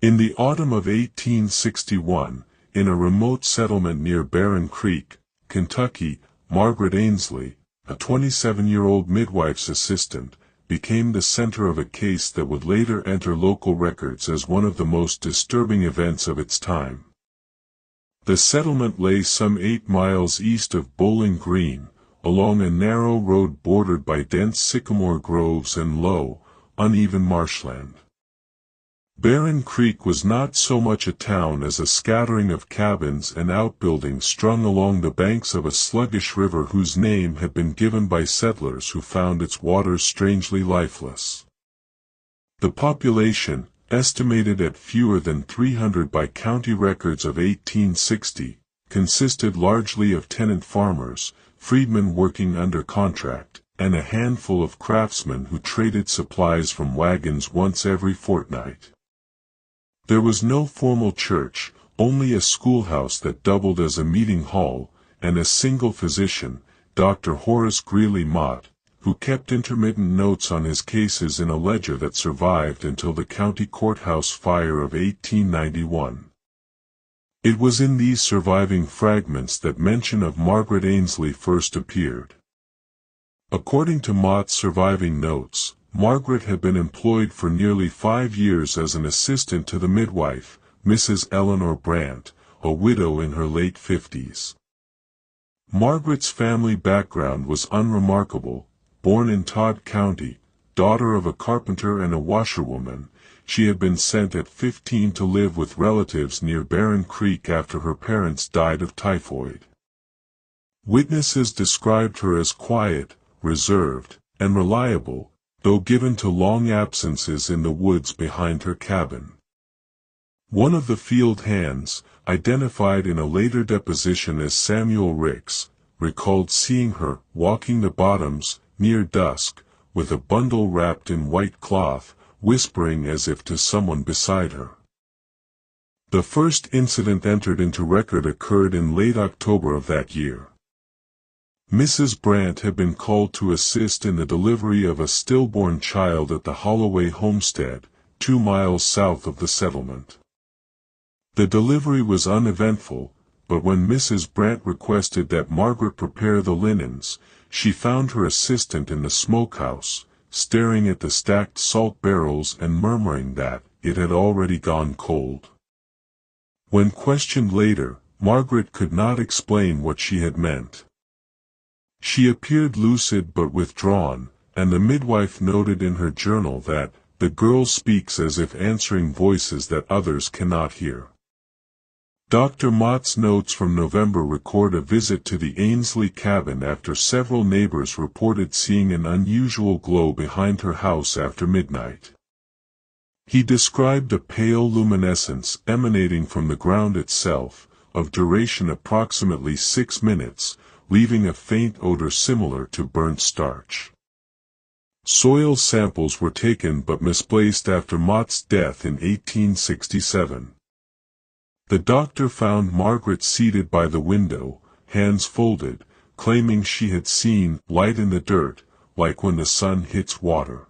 In the autumn of 1861, in a remote settlement near Barren Creek, Kentucky, Margaret Ainsley, a 27-year-old midwife's assistant, became the center of a case that would later enter local records as one of the most disturbing events of its time. The settlement lay some 8 miles east of Bowling Green, along a narrow road bordered by dense sycamore groves and low, uneven marshland. Barren Creek was not so much a town as a scattering of cabins and outbuildings strung along the banks of a sluggish river whose name had been given by settlers who found its waters strangely lifeless. The population, estimated at fewer than 300 by county records of 1860, consisted largely of tenant farmers, freedmen working under contract, and a handful of craftsmen who traded supplies from wagons once every fortnight. There was no formal church, only a schoolhouse that doubled as a meeting hall, and a single physician, Dr. Horace Greeley Mott, who kept intermittent notes on his cases in a ledger that survived until the county courthouse fire of 1891. It was in these surviving fragments that mention of Margaret Ainsley first appeared. According to Mott's surviving notes, Margaret had been employed for nearly 5 years as an assistant to the midwife, Mrs. Eleanor Brandt, a widow in her late 50s. Margaret's family background was unremarkable. Born in Todd County, daughter of a carpenter and a washerwoman, she had been sent at 15 to live with relatives near Barren Creek after her parents died of typhoid. Witnesses described her as quiet, reserved, and reliable, though given to long absences in the woods behind her cabin. One of the field hands, identified in a later deposition as Samuel Ricks, recalled seeing her walking the bottoms, near dusk, with a bundle wrapped in white cloth, whispering as if to someone beside her. The first incident entered into record occurred in late October of that year. Mrs. Brandt had been called to assist in the delivery of a stillborn child at the Holloway homestead, 2 miles south of the settlement. The delivery was uneventful, but when Mrs. Brandt requested that Margaret prepare the linens, she found her assistant in the smokehouse, staring at the stacked salt barrels and murmuring that it had already gone cold. When questioned later, Margaret could not explain what she had meant. She appeared lucid but withdrawn, and the midwife noted in her journal that the girl speaks as if answering voices that others cannot hear. Dr. Mott's notes from November record a visit to the Ainsley cabin after several neighbors reported seeing an unusual glow behind her house after midnight. He described a pale luminescence emanating from the ground itself, of duration approximately 6 minutes, leaving a faint odor similar to burnt starch. Soil samples were taken but misplaced after Mott's death in 1867. The doctor found Margaret seated by the window, hands folded, claiming she had seen light in the dirt, like when the sun hits water.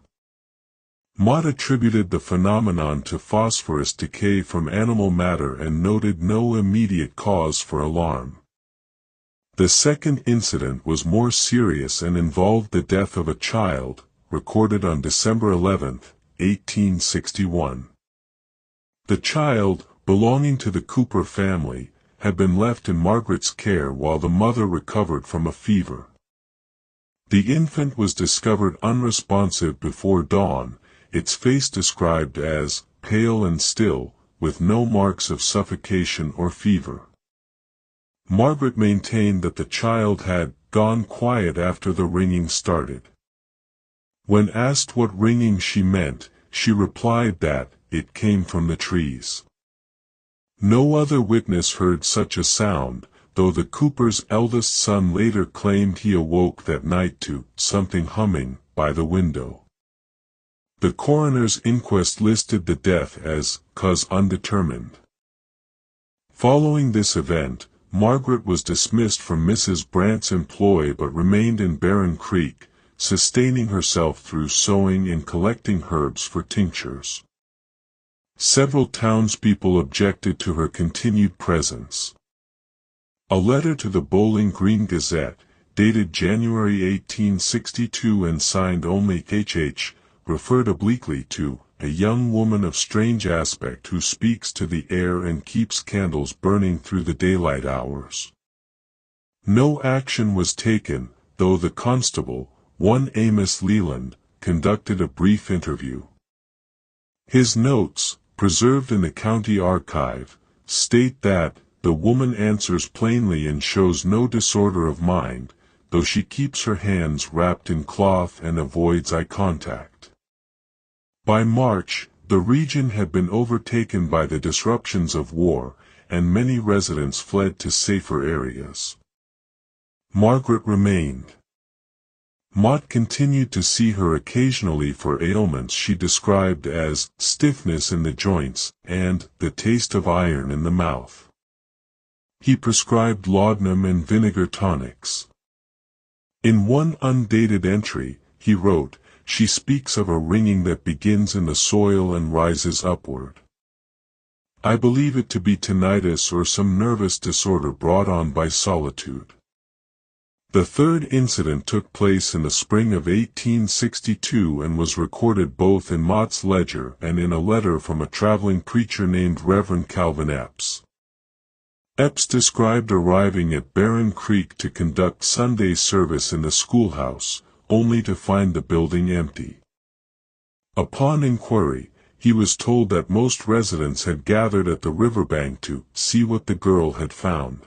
Mott attributed the phenomenon to phosphorus decay from animal matter and noted no immediate cause for alarm. The second incident was more serious and involved the death of a child, recorded on December 11, 1861. The child, belonging to the Cooper family, had been left in Margaret's care while the mother recovered from a fever. The infant was discovered unresponsive before dawn, its face described as pale and still, with no marks of suffocation or fever. Margaret maintained that the child had gone quiet after the ringing started. When asked what ringing she meant, she replied that it came from the trees. No other witness heard such a sound, though the Cooper's eldest son later claimed he awoke that night to something humming by the window. The coroner's inquest listed the death as cause undetermined. Following this event, Margaret was dismissed from Mrs. Brandt's employ but remained in Barren Creek, sustaining herself through sewing and collecting herbs for tinctures. Several townspeople objected to her continued presence. A letter to the Bowling Green Gazette, dated January 1862 and signed only H.H., referred obliquely to a young woman of strange aspect who speaks to the air and keeps candles burning through the daylight hours. No action was taken, though the constable, one Amos Leland, conducted a brief interview. His notes, preserved in the county archive, state that the woman answers plainly and shows no disorder of mind, though she keeps her hands wrapped in cloth and avoids eye contact. By March, the region had been overtaken by the disruptions of war, and many residents fled to safer areas. Margaret remained. Mott continued to see her occasionally for ailments she described as stiffness in the joints and the taste of iron in the mouth. He prescribed laudanum and vinegar tonics. In one undated entry, he wrote, "She speaks of a ringing that begins in the soil and rises upward. I believe it to be tinnitus or some nervous disorder brought on by solitude." The third incident took place in the spring of 1862 and was recorded both in Mott's ledger and in a letter from a traveling preacher named Reverend Calvin Epps. Epps described arriving at Barren Creek to conduct Sunday service in the schoolhouse, only to find the building empty. Upon inquiry, he was told that most residents had gathered at the riverbank to see what the girl had found.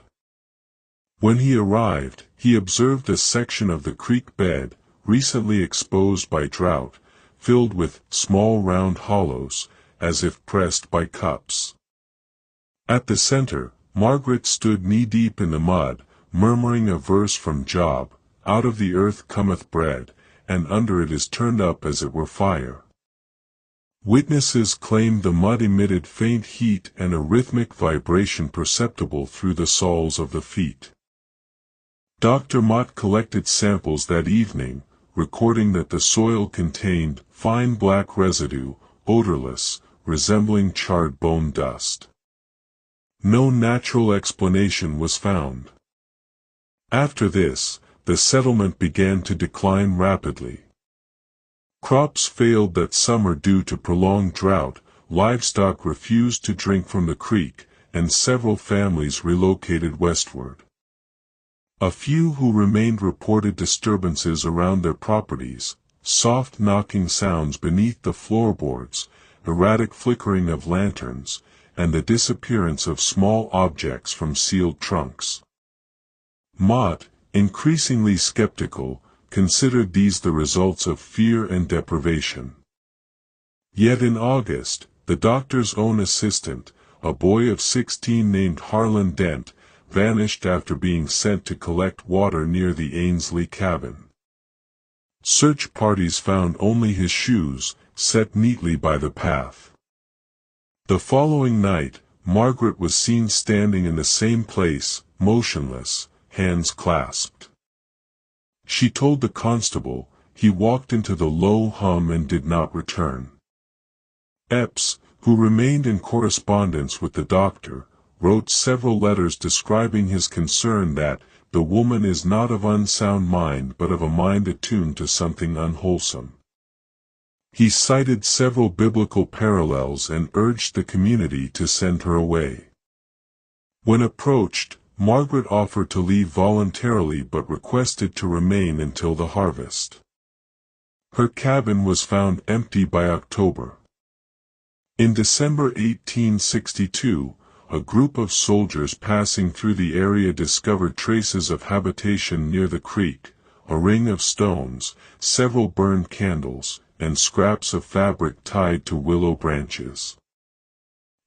When he arrived, he observed a section of the creek bed, recently exposed by drought, filled with small round hollows, as if pressed by cups. At the center, Margaret stood knee-deep in the mud, murmuring a verse from Job, "Out of the earth cometh bread, and under it is turned up as it were fire." Witnesses claimed the mud emitted faint heat and a rhythmic vibration perceptible through the soles of the feet. Dr. Mott collected samples that evening, recording that the soil contained fine black residue, odorless, resembling charred bone dust. No natural explanation was found. After this, the settlement began to decline rapidly. Crops failed that summer due to prolonged drought, livestock refused to drink from the creek, and several families relocated westward. A few who remained reported disturbances around their properties, soft knocking sounds beneath the floorboards, erratic flickering of lanterns, and the disappearance of small objects from sealed trunks. Mott, increasingly skeptical, considered these the results of fear and deprivation. Yet in August, the doctor's own assistant, a boy of 16 named Harlan Dent, vanished after being sent to collect water near the Ainsley cabin. Search parties found only his shoes, set neatly by the path. The following night, Margaret was seen standing in the same place, motionless, hands clasped. She told the constable. He walked into the low hum and did not return. Epps, who remained in correspondence with the doctor, wrote several letters describing his concern that the woman is not of unsound mind but of a mind attuned to something unwholesome. He cited several biblical parallels and urged the community to send her away. When approached, Margaret offered to leave voluntarily but requested to remain until the harvest. Her cabin was found empty by October. In December 1862, a group of soldiers passing through the area discovered traces of habitation near the creek, a ring of stones, several burned candles, and scraps of fabric tied to willow branches.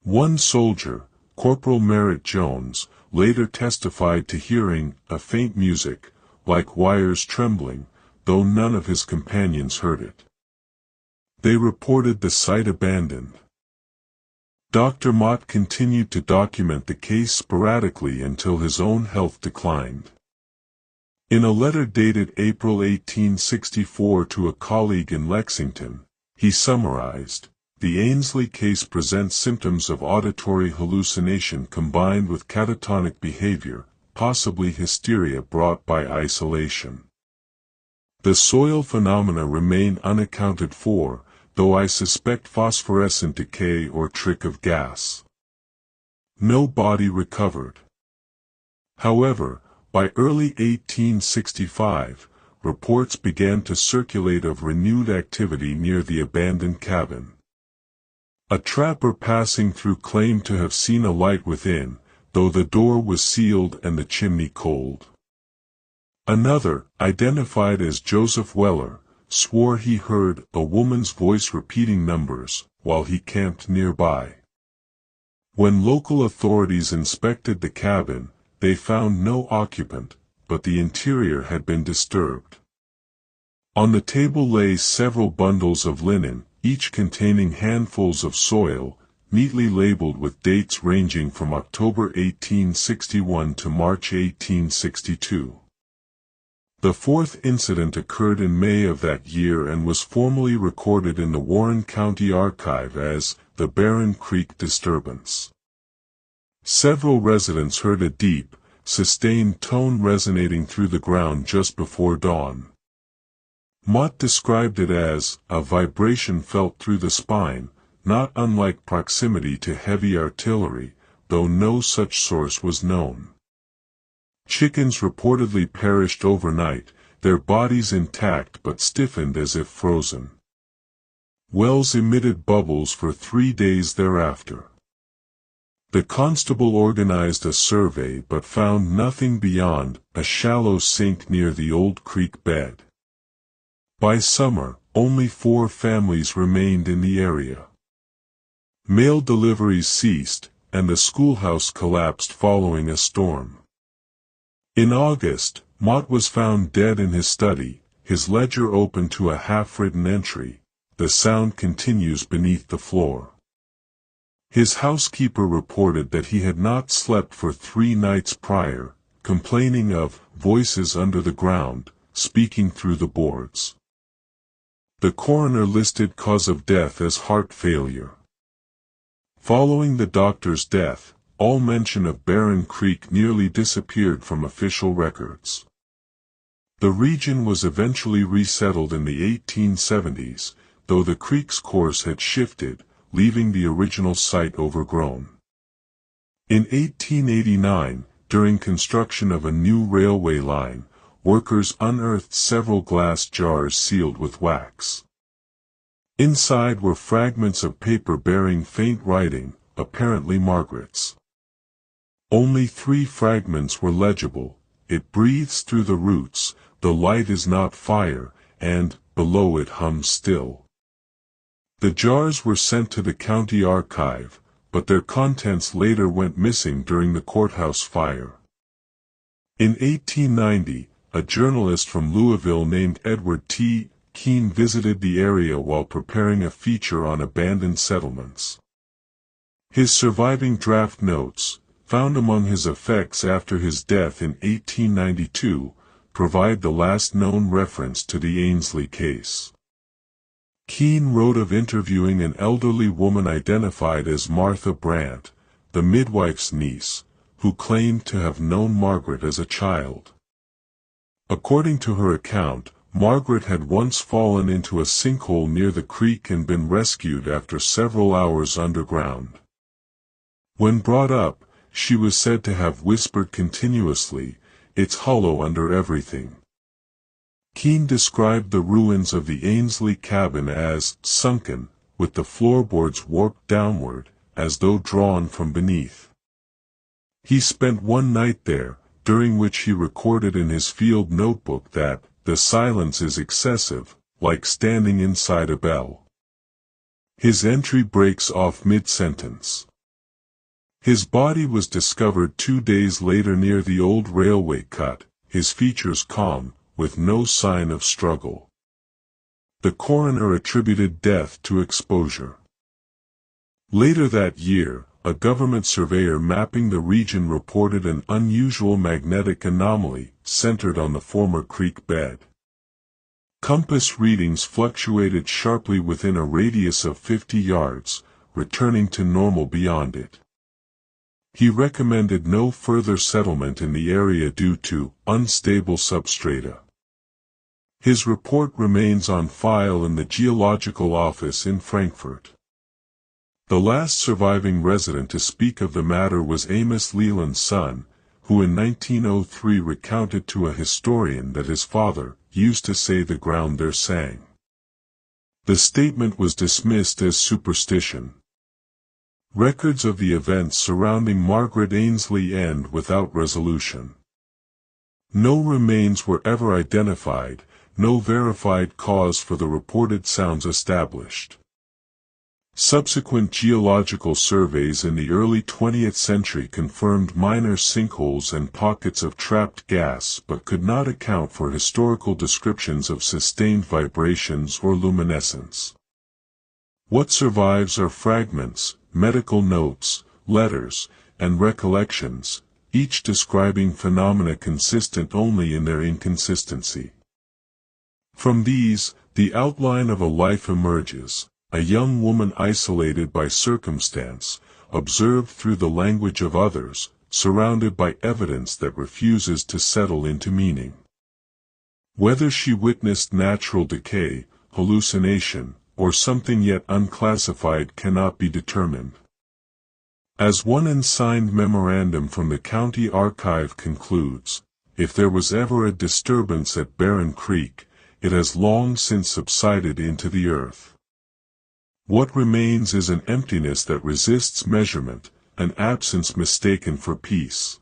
One soldier, Corporal Merritt Jones, later testified to hearing a faint music, like wires trembling, though none of his companions heard it. They reported the site abandoned. Dr. Mott continued to document the case sporadically until his own health declined. In a letter dated April 1864 to a colleague in Lexington, he summarized, The Ainsley case presents symptoms of auditory hallucination combined with catatonic behavior, possibly hysteria brought by isolation. The soil phenomena remain unaccounted for, though I suspect phosphorescent decay or trick of gas. No body recovered. However, by early 1865, reports began to circulate of renewed activity near the abandoned cabin. A trapper passing through claimed to have seen a light within, though the door was sealed and the chimney cold. Another, identified as Joseph Weller, swore he heard a woman's voice repeating numbers while he camped nearby. When local authorities inspected the cabin, they found no occupant, but the interior had been disturbed. On the table lay several bundles of linen, each containing handfuls of soil, neatly labeled with dates ranging from October 1861 to March 1862. The fourth incident occurred in May of that year and was formally recorded in the Warren County Archive as the Barren Creek disturbance. Several residents heard a deep, sustained tone resonating through the ground just before dawn. Mott described it as a vibration felt through the spine, not unlike proximity to heavy artillery, though no such source was known. Chickens reportedly perished overnight, their bodies intact but stiffened as if frozen. Wells emitted bubbles for 3 days thereafter. The constable organized a survey but found nothing beyond a shallow sink near the old creek bed. By summer, only 4 families remained in the area. Mail deliveries ceased, and the schoolhouse collapsed following a storm. In August, Mott was found dead in his study, his ledger open to a half-written entry, "The sound continues beneath the floor." His housekeeper reported that he had not slept for 3 nights prior, complaining of voices under the ground, speaking through the boards. The coroner listed cause of death as heart failure. Following the doctor's death, all mention of Barren Creek nearly disappeared from official records. The region was eventually resettled in the 1870s, though the creek's course had shifted, leaving the original site overgrown. In 1889, during construction of a new railway line, workers unearthed several glass jars sealed with wax. Inside were fragments of paper bearing faint writing, apparently Margaret's. Only 3 fragments were legible: "It breathes through the roots, the light is not fire," and "Below it hums still." The jars were sent to the county archive, but their contents later went missing during the courthouse fire. In 1890, a journalist from Louisville named Edward T. Keene visited the area while preparing a feature on abandoned settlements. His surviving draft notes, found among his effects after his death in 1892, provide the last known reference to the Ainsley case. Keene wrote of interviewing an elderly woman identified as Martha Brandt, the midwife's niece, who claimed to have known Margaret as a child. According to her account, Margaret had once fallen into a sinkhole near the creek and been rescued after several hours underground. When brought up, she was said to have whispered continuously, "It's hollow under everything." Keene described the ruins of the Ainsley cabin as sunken, with the floorboards warped downward, as though drawn from beneath. He spent one night there, during which he recorded in his field notebook that the silence is excessive, like standing inside a bell. His entry breaks off mid-sentence. His body was discovered 2 days later near the old railway cut, his features calm, with no sign of struggle. The coroner attributed death to exposure. Later that year, a government surveyor mapping the region reported an unusual magnetic anomaly centered on the former creek bed. Compass readings fluctuated sharply within a radius of 50 yards, returning to normal beyond it. He recommended no further settlement in the area due to unstable substrata. His report remains on file in the Geological office in Frankfurt. The last surviving resident to speak of the matter was Amos Leland's son, who in 1903 recounted to a historian that his father used to say the ground there sang. The statement was dismissed as superstition. Records of the events surrounding Margaret Ainsley end without resolution. No remains were ever identified, no verified cause for the reported sounds established. Subsequent geological surveys in the early 20th century confirmed minor sinkholes and pockets of trapped gas but could not account for historical descriptions of sustained vibrations or luminescence. What survives are fragments, medical notes, letters, and recollections, each describing phenomena consistent only in their inconsistency. From these, the outline of a life emerges. A young woman isolated by circumstance, observed through the language of others, surrounded by evidence that refuses to settle into meaning. Whether she witnessed natural decay, hallucination, or something yet unclassified cannot be determined. As one unsigned memorandum from the county archive concludes, if there was ever a disturbance at Barren Creek, it has long since subsided into the earth. What remains is an emptiness that resists measurement, an absence mistaken for peace.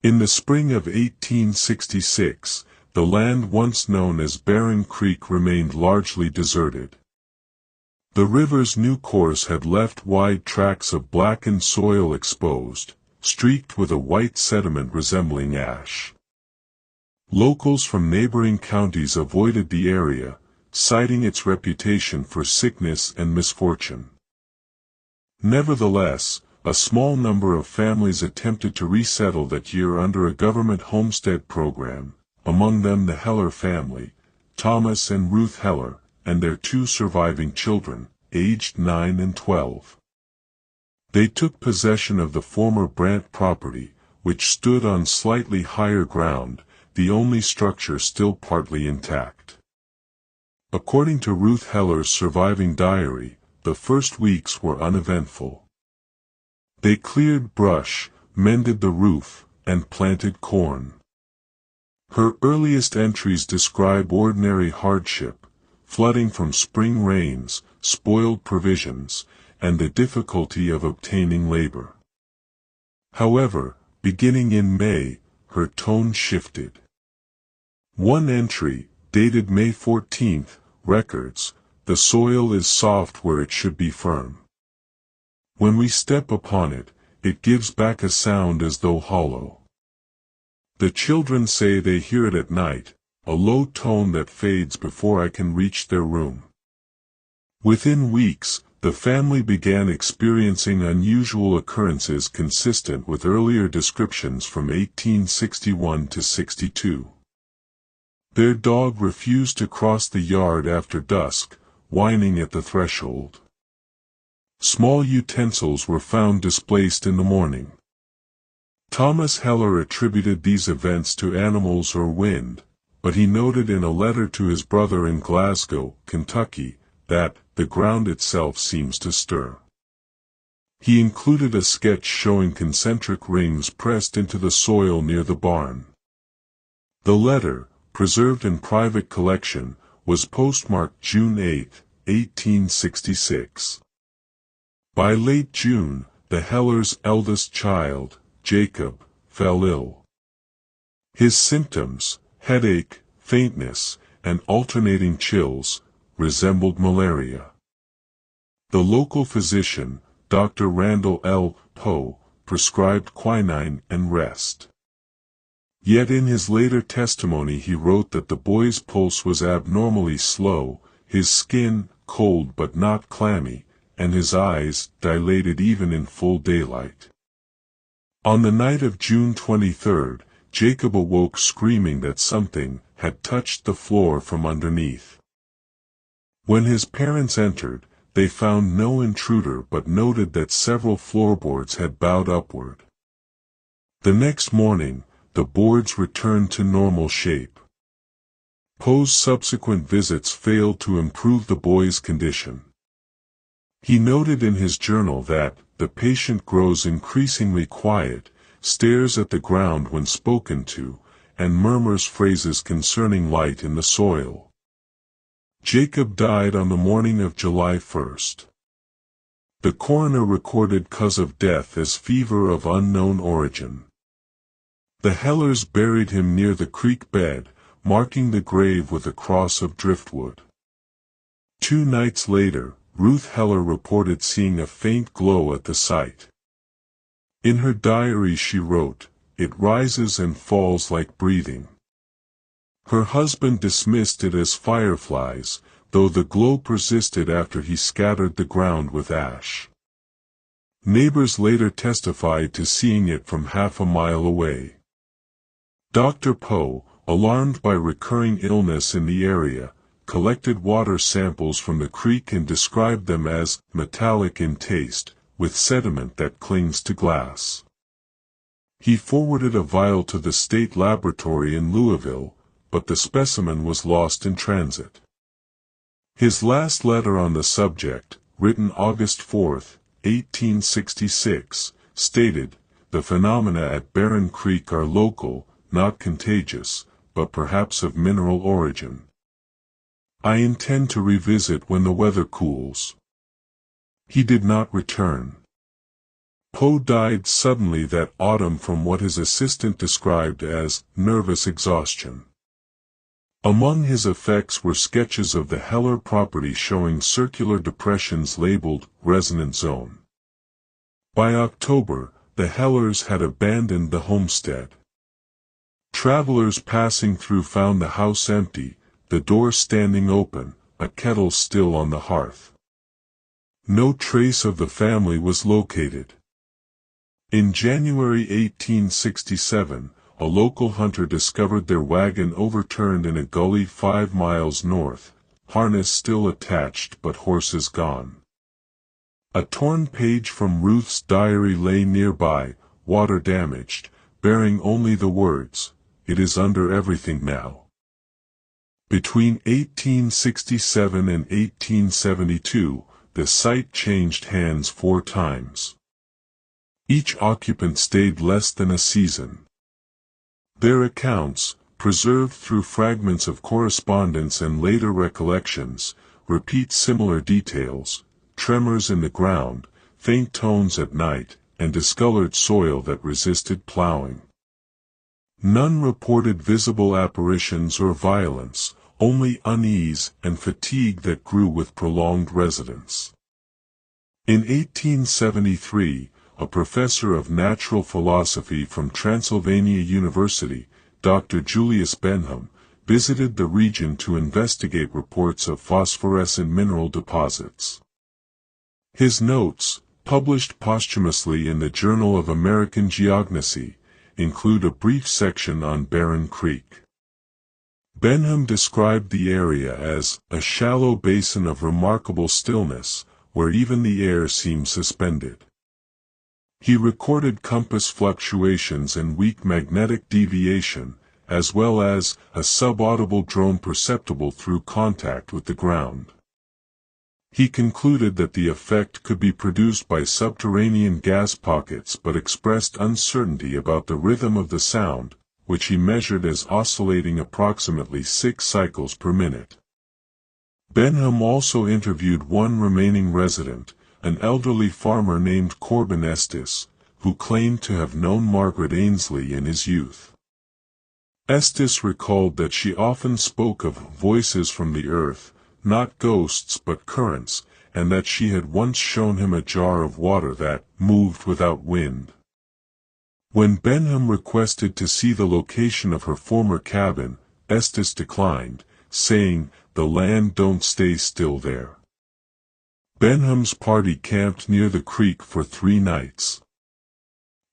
In the spring of 1866, the land once known as Barren Creek remained largely deserted. The river's new course had left wide tracts of blackened soil exposed, streaked with a white sediment resembling ash. Locals from neighboring counties avoided the area, citing its reputation for sickness and misfortune. Nevertheless, a small number of families attempted to resettle that year under a government homestead program, among them the Heler family, Thomas and Ruth Heler, and their two surviving children, aged 9 and 12. They took possession of the former Brant property, which stood on slightly higher ground, the only structure still partly intact. According to Ruth Heler's surviving diary, the first weeks were uneventful. They cleared brush, mended the roof, and planted corn. Her earliest entries describe ordinary hardship, flooding from spring rains, spoiled provisions, and the difficulty of obtaining labor. However, beginning in May, her tone shifted. One entry, dated May 14, records, "The soil is soft where it should be firm. When we step upon it, it gives back a sound as though hollow. The children say they hear it at night, a low tone that fades before I can reach their room." Within weeks, the family began experiencing unusual occurrences consistent with earlier descriptions from 1861 to 62. Their dog refused to cross the yard after dusk, whining at the threshold. Small utensils were found displaced in the morning. Thomas Heler attributed these events to animals or wind, but he noted in a letter to his brother in Glasgow, Kentucky, that the ground itself seems to stir. He included a sketch showing concentric rings pressed into the soil near the barn. The letter, preserved in private collection, was postmarked June 8, 1866. By late June, the Helers' eldest child, Jacob, fell ill. His symptoms, headache, faintness, and alternating chills, resembled malaria. The local physician, Dr. Randall L. Poe, prescribed quinine and rest. Yet in his later testimony he wrote that the boy's pulse was abnormally slow, his skin cold but not clammy, and his eyes dilated even in full daylight. On the night of June 23, Jacob awoke screaming that something had touched the floor from underneath. When his parents entered, they found no intruder but noted that several floorboards had bowed upward. The next morning, the boards returned to normal shape. Poe's subsequent visits failed to improve the boy's condition. He noted in his journal that the patient grows increasingly quiet, stares at the ground when spoken to, and murmurs phrases concerning light in the soil. Jacob died on the morning of July 1st. The coroner recorded cause of death as fever of unknown origin. The Helers buried him near the creek bed, marking the grave with a cross of driftwood. 2 nights later, Ruth Heler reported seeing a faint glow at the site. In her diary she wrote, "It rises and falls like breathing." Her husband dismissed it as fireflies, though the glow persisted after he scattered the ground with ash. Neighbors later testified to seeing it from half a mile away. Dr. Poe, alarmed by recurring illness in the area, collected water samples from the creek and described them as metallic in taste, with sediment that clings to glass. He forwarded a vial to the state laboratory in Louisville, but the specimen was lost in transit. His last letter on the subject, written August 4, 1866, stated, "The phenomena at Barren Creek are local, not contagious, but perhaps of mineral origin. I intend to revisit when the weather cools." He did not return. Poe died suddenly that autumn from what his assistant described as nervous exhaustion. Among his effects were sketches of the Heler property showing circular depressions labeled resonant zone. By October, the Helers had abandoned the homestead. Travelers passing through found the house empty, the door standing open, a kettle still on the hearth. No trace of the family was located. In January 1867, a local hunter discovered their wagon overturned in a gully 5 miles north, harness still attached but horses gone. A torn page from Ruth's diary lay nearby, water damaged, bearing only the words, "It is under everything now." Between 1867 and 1872, the site changed hands 4 times. Each occupant stayed less than a season. Their accounts, preserved through fragments of correspondence and later recollections, repeat similar details: tremors in the ground, faint tones at night, and discolored soil that resisted plowing. None reported visible apparitions or violence, only unease and fatigue that grew with prolonged residence. In 1873, a professor of natural philosophy from Transylvania University, Dr. Julius Benham, visited the region to investigate reports of phosphorescent mineral deposits. His notes, published posthumously in the Journal of American Geognosy, include a brief section on Barren Creek. Benham described the area as a shallow basin of remarkable stillness, where even the air seemed suspended. He recorded compass fluctuations and weak magnetic deviation, as well as a subaudible drone perceptible through contact with the ground. He concluded that the effect could be produced by subterranean gas pockets but expressed uncertainty about the rhythm of the sound, which he measured as oscillating approximately 6 cycles per minute. Benham also interviewed one remaining resident, an elderly farmer named Corbin Estes, who claimed to have known Margaret Ainsley in his youth. Estes recalled that she often spoke of voices from the earth, not ghosts but currents, and that she had once shown him a jar of water that moved without wind. When Benham requested to see the location of her former cabin, Estes declined, saying, "The land don't stay still there." Benham's party camped near the creek for 3 nights.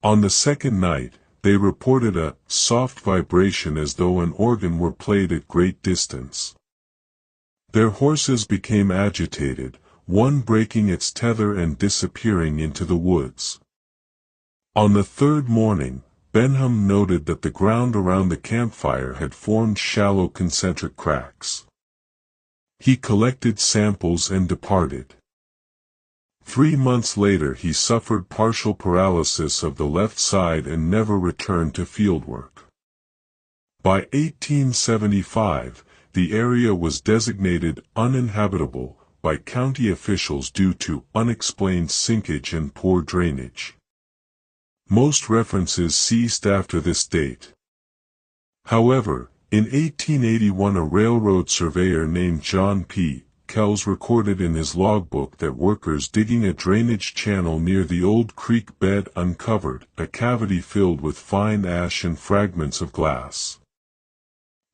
On the second night, They reported a soft vibration as though an organ were played at great distance. Their horses became agitated, one breaking its tether and disappearing into the woods. On the third morning, Benham noted that the ground around the campfire had formed shallow concentric cracks. He collected samples and departed. 3 months later he suffered partial paralysis of the left side and never returned to fieldwork. By 1875, the area was designated uninhabitable by county officials due to unexplained sinkage and poor drainage. Most references ceased after this date. However, in 1881 a railroad surveyor named John P. Kells recorded in his logbook that workers digging a drainage channel near the old creek bed uncovered a cavity filled with fine ash and fragments of glass.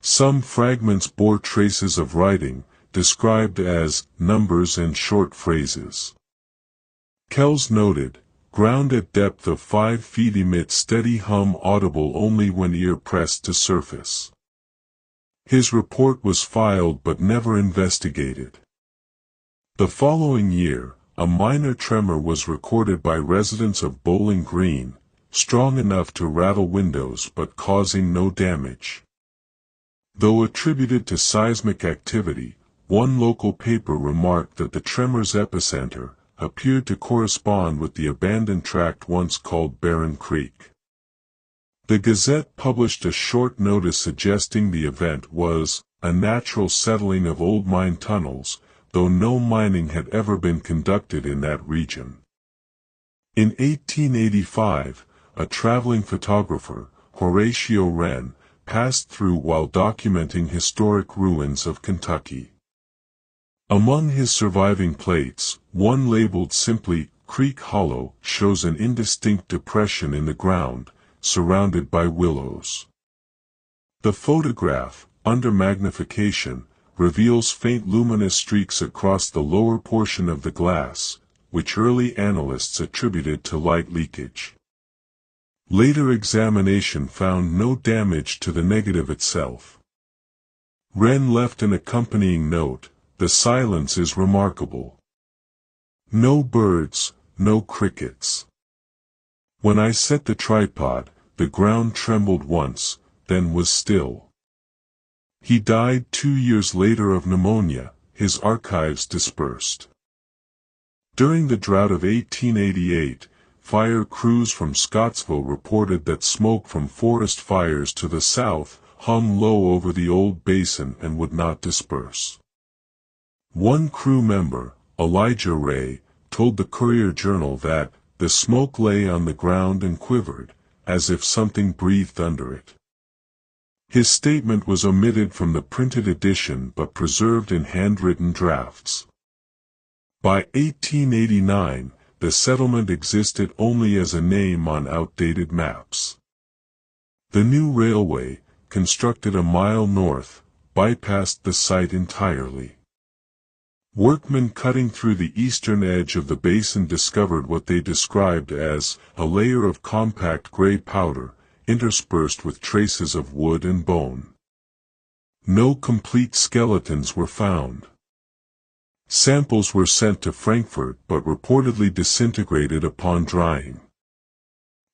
Some fragments bore traces of writing, described as numbers and short phrases. Kells noted, "Ground at depth of 5 feet emits steady hum audible only when ear pressed to surface." His report was filed but never investigated. The following year, a minor tremor was recorded by residents of Bowling Green, strong enough to rattle windows but causing no damage. Though attributed to seismic activity, one local paper remarked that the tremor's epicenter appeared to correspond with the abandoned tract once called Barren Creek. The Gazette published a short notice suggesting the event was a natural settling of old mine tunnels, though no mining had ever been conducted in that region. In 1885, a traveling photographer, Horatio Wren, passed through while documenting historic ruins of Kentucky. Among his surviving plates, one labeled simply Creek Hollow shows an indistinct depression in the ground, surrounded by willows. The photograph, under magnification, reveals faint luminous streaks across the lower portion of the glass, which early analysts attributed to light leakage. Later examination found no damage to the negative itself. Wren left an accompanying note, "The silence is remarkable. No birds, no crickets. When I set the tripod, the ground trembled once, then was still." He died 2 years later of pneumonia, his archives dispersed. During the drought of 1888, fire crews from Scottsville reported that smoke from forest fires to the south hung low over the old basin and would not disperse. One crew member, Elijah Ray, told the Courier-Journal that the smoke lay on the ground and quivered, as if something breathed under it. His statement was omitted from the printed edition but preserved in handwritten drafts. By 1889, the settlement existed only as a name on outdated maps. The new railway, constructed a mile north, bypassed the site entirely. Workmen cutting through the eastern edge of the basin discovered what they described as a layer of compact gray powder, interspersed with traces of wood and bone. No complete skeletons were found. Samples were sent to Frankfurt but reportedly disintegrated upon drying.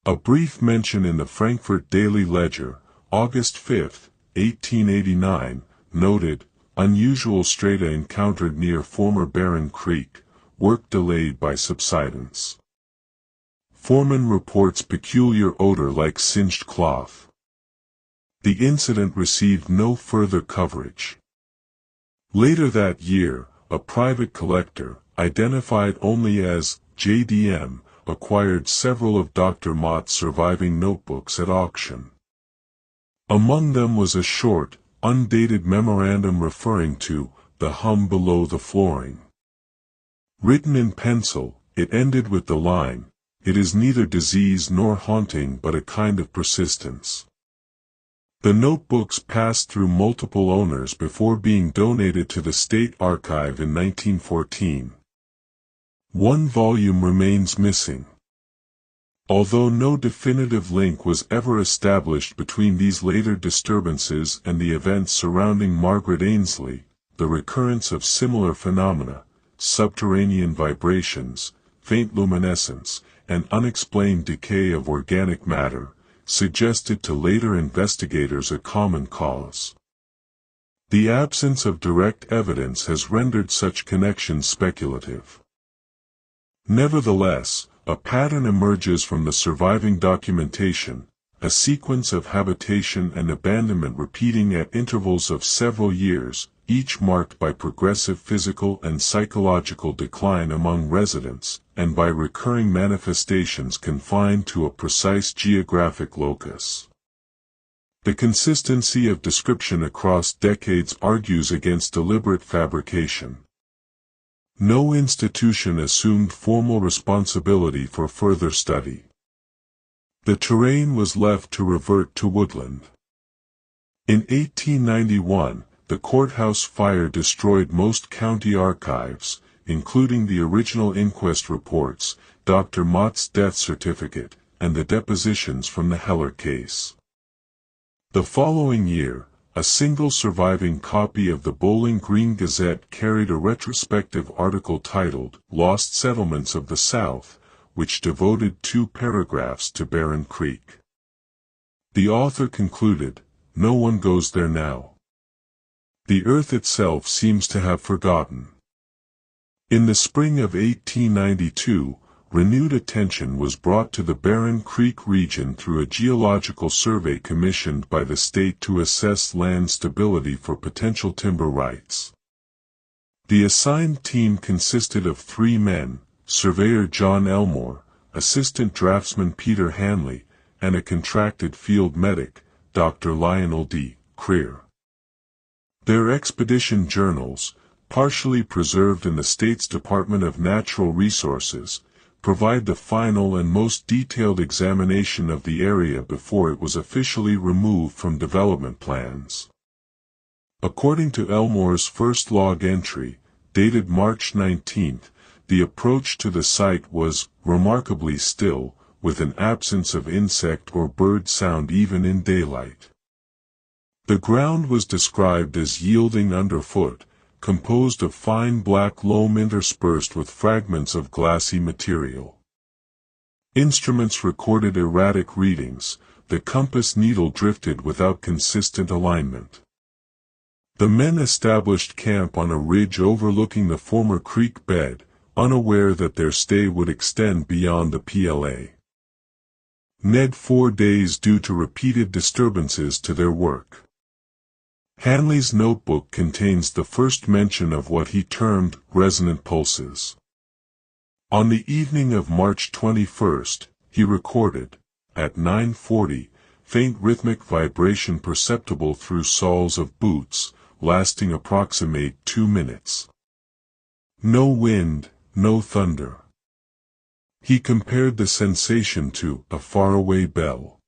A brief mention in the Frankfurt Daily Ledger, August 5, 1889, noted, "Unusual strata encountered near former Barren Creek, work delayed by subsidence." Foreman reports peculiar odor like singed cloth. The incident received no further coverage. Later that year, a private collector, identified only as JDM, acquired several of Dr. Mott's surviving notebooks at auction. Among them was a short, undated memorandum referring to the hum below the flooring. Written in pencil, it ended with the line, "It is neither disease nor haunting but a kind of persistence." The notebooks passed through multiple owners before being donated to the State Archive in 1914. One volume remains missing. Although no definitive link was ever established between these later disturbances and the events surrounding Margaret Ainsley, the recurrence of similar phenomena, subterranean vibrations, faint luminescence, and unexplained decay of organic matter, suggested to later investigators a common cause. The absence of direct evidence has rendered such connections speculative. Nevertheless, a pattern emerges from the surviving documentation, a sequence of habitation and abandonment repeating at intervals of several years, each marked by progressive physical and psychological decline among residents, and by recurring manifestations confined to a precise geographic locus. The consistency of description across decades argues against deliberate fabrication. No institution assumed formal responsibility for further study. The terrain was left to revert to woodland. In 1891, the courthouse fire destroyed most county archives, including the original inquest reports, Dr. Mott's death certificate, and the depositions from the Heler case. The following year, a single surviving copy of the Bowling Green Gazette carried a retrospective article titled "Lost Settlements of the South," which devoted 2 paragraphs to Barren Creek. The author concluded, "No one goes there now. The earth itself seems to have forgotten." In the spring of 1892, renewed attention was brought to the Barren Creek region through a geological survey commissioned by the state to assess land stability for potential timber rights. The assigned team consisted of 3 men, surveyor John Elmore, assistant draftsman Peter Hanley, and a contracted field medic, Dr. Lionel D. Creer. Their expedition journals, partially preserved in the state's Department of Natural Resources, provide the final and most detailed examination of the area before it was officially removed from development plans. According to Elmore's first log entry, dated March 19, the approach to the site was remarkably still, with an absence of insect or bird sound even in daylight. The ground was described as yielding underfoot, composed of fine black loam interspersed with fragments of glassy material. Instruments recorded erratic readings, the compass needle drifted without consistent alignment. The men established camp on a ridge overlooking the former creek bed, unaware that their stay would extend beyond the PLA. Ned 4 days due to repeated disturbances to their work. Hanley's notebook contains the first mention of what he termed resonant pulses. On the evening of March 21, he recorded, at 9:40, faint rhythmic vibration perceptible through soles of boots, lasting approximate 2 minutes. No wind, no thunder. He compared the sensation to a faraway bell.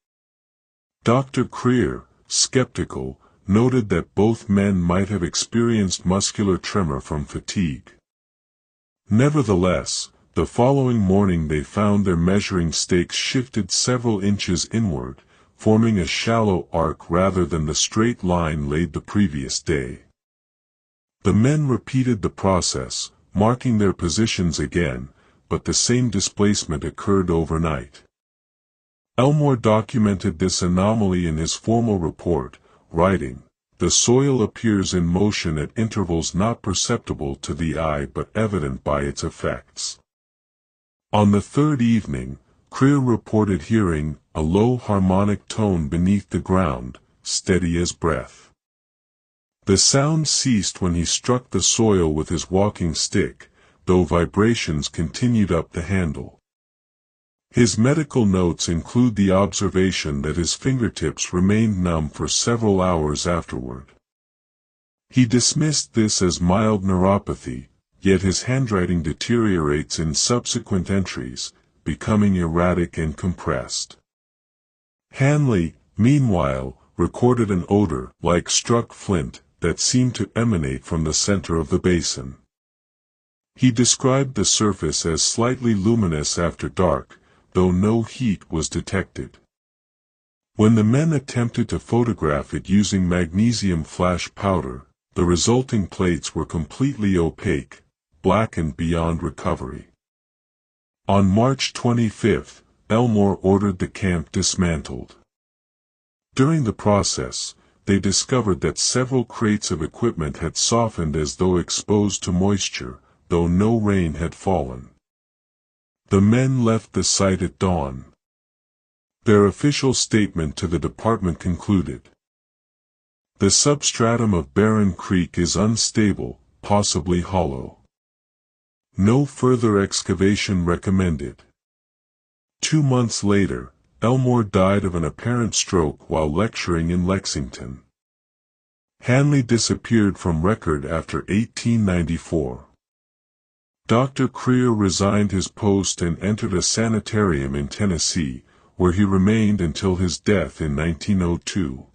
Dr. Creer, skeptical, noted that both men might have experienced muscular tremor from fatigue. Nevertheless, the following morning they found their measuring stakes shifted several inches inward, forming a shallow arc rather than the straight line laid the previous day. The men repeated the process, marking their positions again, but the same displacement occurred overnight. Elmore documented this anomaly in his formal report, writing, "The soil appears in motion at intervals not perceptible to the eye but evident by its effects." On the 3rd evening, Creer reported hearing a low harmonic tone beneath the ground, steady as breath. The sound ceased when he struck the soil with his walking stick, though vibrations continued up the handle. His medical notes include the observation that his fingertips remained numb for several hours afterward. He dismissed this as mild neuropathy, yet his handwriting deteriorates in subsequent entries, becoming erratic and compressed. Hanley, meanwhile, recorded an odor like struck flint that seemed to emanate from the center of the basin. He described the surface as slightly luminous after dark, though no heat was detected. When the men attempted to photograph it using magnesium flash powder, the resulting plates were completely opaque, blackened beyond recovery. On March 25, Elmore ordered the camp dismantled. During the process, they discovered that several crates of equipment had softened as though exposed to moisture, though no rain had fallen. The men left the site at dawn. Their official statement to the department concluded, "The substratum of Barren Creek is unstable, possibly hollow. No further excavation recommended." 2 months later, Elmore died of an apparent stroke while lecturing in Lexington. Hanley disappeared from record after 1894. Dr. Creer resigned his post and entered a sanitarium in Tennessee, where he remained until his death in 1902.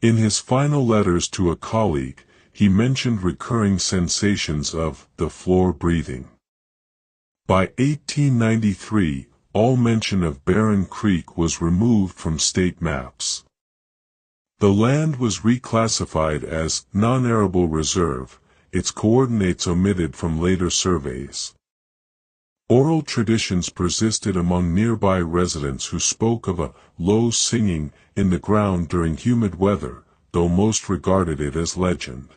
In his final letters to a colleague, he mentioned recurring sensations of the floor breathing. By 1893, all mention of Barren Creek was removed from state maps. The land was reclassified as non-arable reserve, its coordinates omitted from later surveys. Oral traditions persisted among nearby residents who spoke of a low singing in the ground during humid weather, though most regarded it as legend.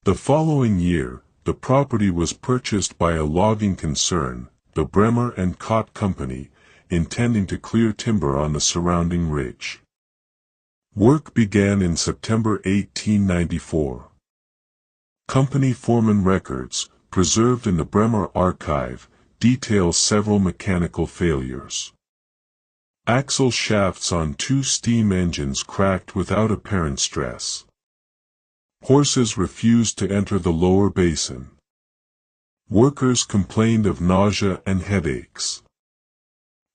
The following year, the property was purchased by a logging concern, the Bremer and Cott Company, intending to clear timber on the surrounding ridge. Work began in September 1894. Company foreman records, preserved in the Bremer archive, detail several mechanical failures. Axle shafts on 2 steam engines cracked without apparent stress. Horses refused to enter the lower basin. Workers complained of nausea and headaches.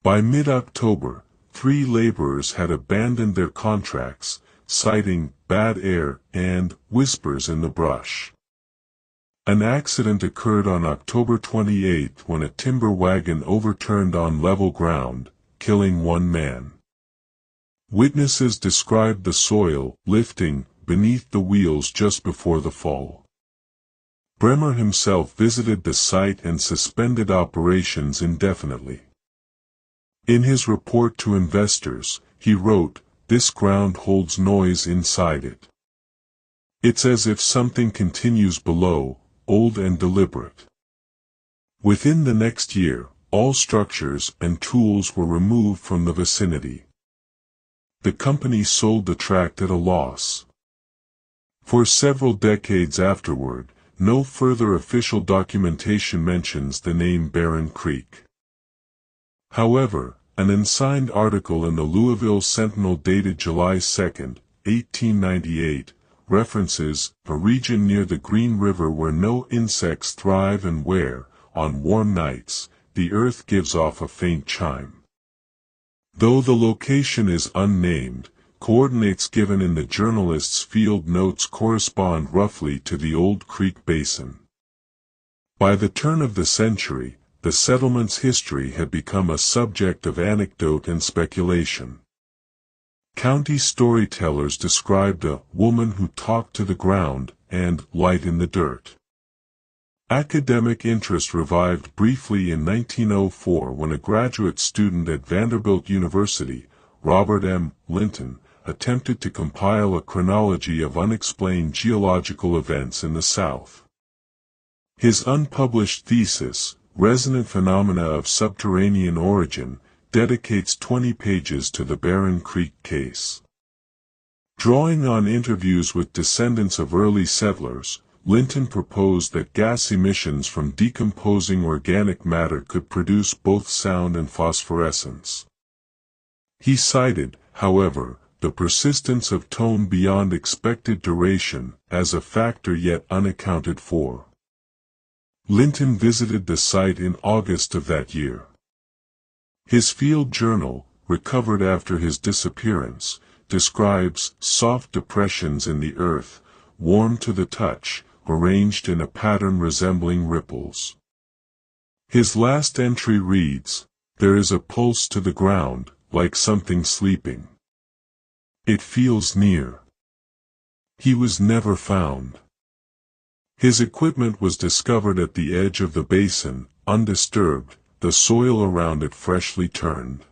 By mid-October, 3 laborers had abandoned their contracts, citing bad air and whispers in the brush. An accident occurred on October 28 when a timber wagon overturned on level ground, killing 1 man. Witnesses described the soil lifting beneath the wheels just before the fall. Bremer himself visited the site and suspended operations indefinitely. In his report to investors, he wrote, "This ground holds noise inside it. It's as if something continues below, old and deliberate." Within the next year, all structures and tools were removed from the vicinity. The company sold the tract at a loss. For several decades afterward, no further official documentation mentions the name Barren Creek. However, an unsigned article in the Louisville Sentinel dated July 2, 1898, references a region near the Green River where no insects thrive and where, on warm nights, the earth gives off a faint chime. Though the location is unnamed, coordinates given in the journalist's field notes correspond roughly to the Old Creek Basin. By the turn of the century, the settlement's history had become a subject of anecdote and speculation. County storytellers described a woman who talked to the ground and light in the dirt. Academic interest revived briefly in 1904 when a graduate student at Vanderbilt University, Robert M. Linton, attempted to compile a chronology of unexplained geological events in the South. His unpublished thesis, Resonant Phenomena of Subterranean Origin, dedicates 20 pages to the Barren Creek case. Drawing on interviews with descendants of early settlers, Linton proposed that gas emissions from decomposing organic matter could produce both sound and phosphorescence. He cited, however, the persistence of tone beyond expected duration as a factor yet unaccounted for. Linton visited the site in August of that year. His field journal, recovered after his disappearance, describes soft depressions in the earth, warm to the touch, arranged in a pattern resembling ripples. His last entry reads, There is a pulse to the ground, like something sleeping. It feels near. He was never found. His equipment was discovered at the edge of the basin, undisturbed, the soil around it freshly turned.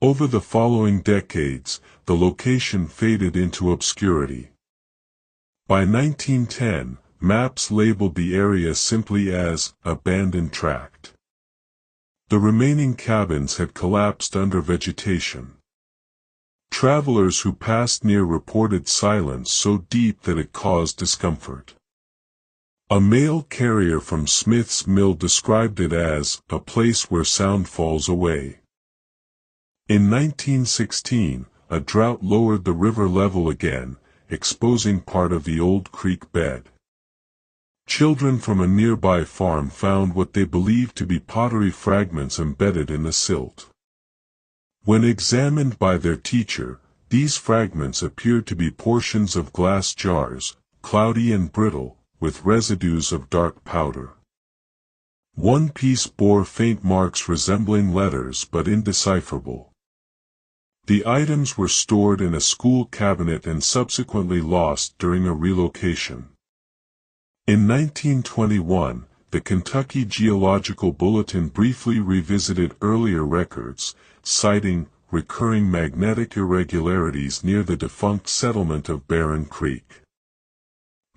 Over the following decades, the location faded into obscurity. By 1910, maps labeled the area simply as abandoned tract. The remaining cabins had collapsed under vegetation. Travelers who passed near reported silence so deep that it caused discomfort. A mail carrier from Smith's Mill described it as a place where sound falls away. In 1916, a drought lowered the river level again, exposing part of the old creek bed. Children from a nearby farm found what they believed to be pottery fragments embedded in the silt. When examined by their teacher, these fragments appeared to be portions of glass jars, cloudy and brittle, with residues of dark powder. One piece bore faint marks resembling letters but indecipherable. The items were stored in a school cabinet and subsequently lost during a relocation. In 1921, the Kentucky Geological Bulletin briefly revisited earlier records, citing recurring magnetic irregularities near the defunct settlement of Barren Creek.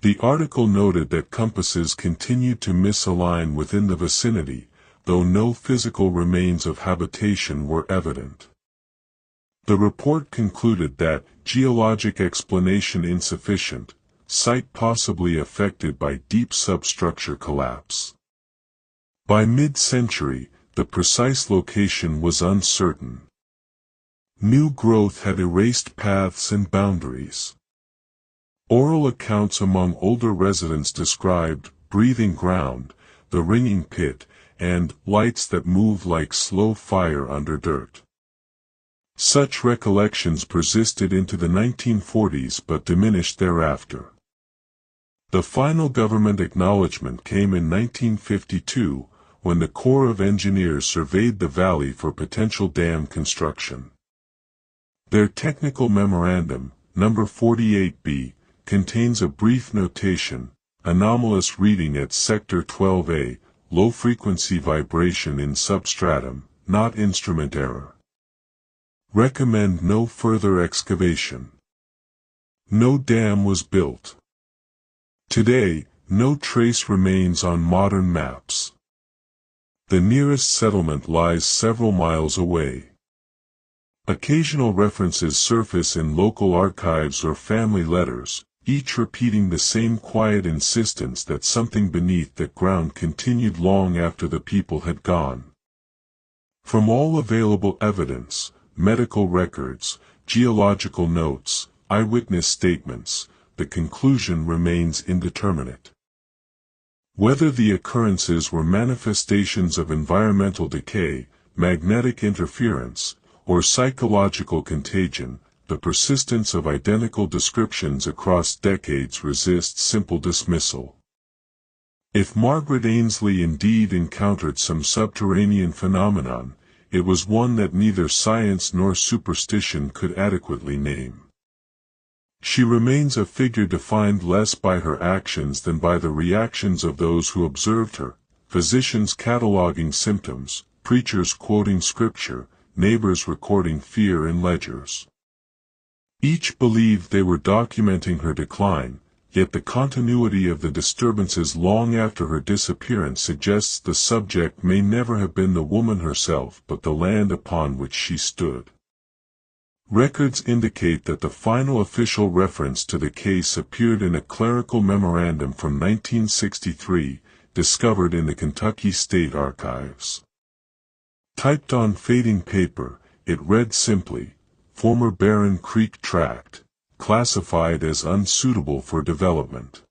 The article noted that compasses continued to misalign within the vicinity, though no physical remains of habitation were evident. The report concluded that geologic explanation insufficient, site possibly affected by deep substructure collapse. By mid-century, the precise location was uncertain. New growth had erased paths and boundaries. Oral accounts among older residents described breathing ground, the ringing pit, and lights that moved like slow fire under dirt. Such recollections persisted into the 1940s but diminished thereafter. The final government acknowledgement came in 1952, when the Corps of Engineers surveyed the valley for potential dam construction. Their technical memorandum, number 48B, contains a brief notation: anomalous reading at Sector 12A, low-frequency vibration in substratum, not instrument error. Recommend no further excavation. No dam was built. Today, no trace remains on modern maps. The nearest settlement lies several miles away. Occasional references surface in local archives or family letters, each repeating the same quiet insistence that something beneath that ground continued long after the people had gone. From all available evidence, medical records, geological notes, eyewitness statements, the conclusion remains indeterminate. Whether the occurrences were manifestations of environmental decay, magnetic interference, or psychological contagion, the persistence of identical descriptions across decades resists simple dismissal. If Margaret Ainsley indeed encountered some subterranean phenomenon, it was one that neither science nor superstition could adequately name. She remains a figure defined less by her actions than by the reactions of those who observed her, physicians cataloging symptoms, preachers quoting scripture, neighbors recording fear in ledgers. Each believed they were documenting her decline, yet the continuity of the disturbances long after her disappearance suggests the subject may never have been the woman herself but the land upon which she stood. Records indicate that the final official reference to the case appeared in a clerical memorandum from 1963, discovered in the Kentucky State Archives. Typed on fading paper, it read simply, "Former Barren Creek Tract, classified as unsuitable for development.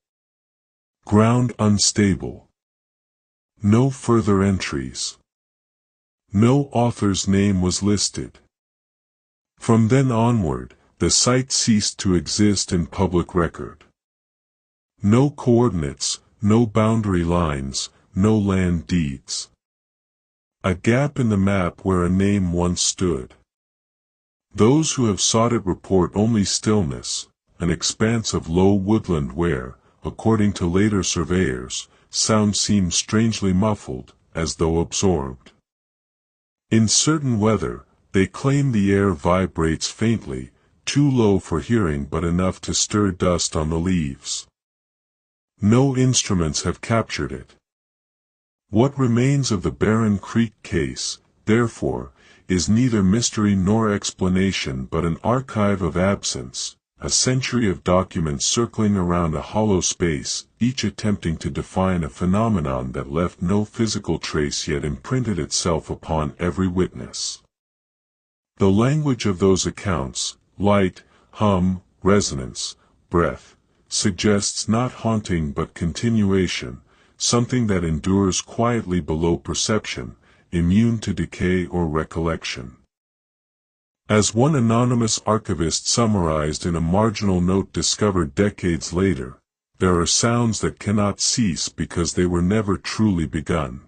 Ground unstable. No further entries." No author's name was listed. From then onward, the site ceased to exist in public record. No coordinates, no boundary lines, no land deeds. A gap in the map where a name once stood. Those who have sought it report only stillness, an expanse of low woodland where, according to later surveyors, sound seems strangely muffled, as though absorbed. In certain weather, they claim the air vibrates faintly, too low for hearing but enough to stir dust on the leaves. No instruments have captured it. What remains of the Barren Creek case, therefore, is neither mystery nor explanation but an archive of absence, a century of documents circling around a hollow space, each attempting to define a phenomenon that left no physical trace yet imprinted itself upon every witness. The language of those accounts, light, hum, resonance, breath, suggests not haunting but continuation, something that endures quietly below perception, immune to decay or recollection. As one anonymous archivist summarized in a marginal note discovered decades later, there are sounds that cannot cease because they were never truly begun.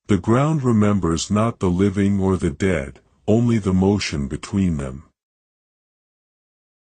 The ground remembers not the living or the dead, only the motion between them.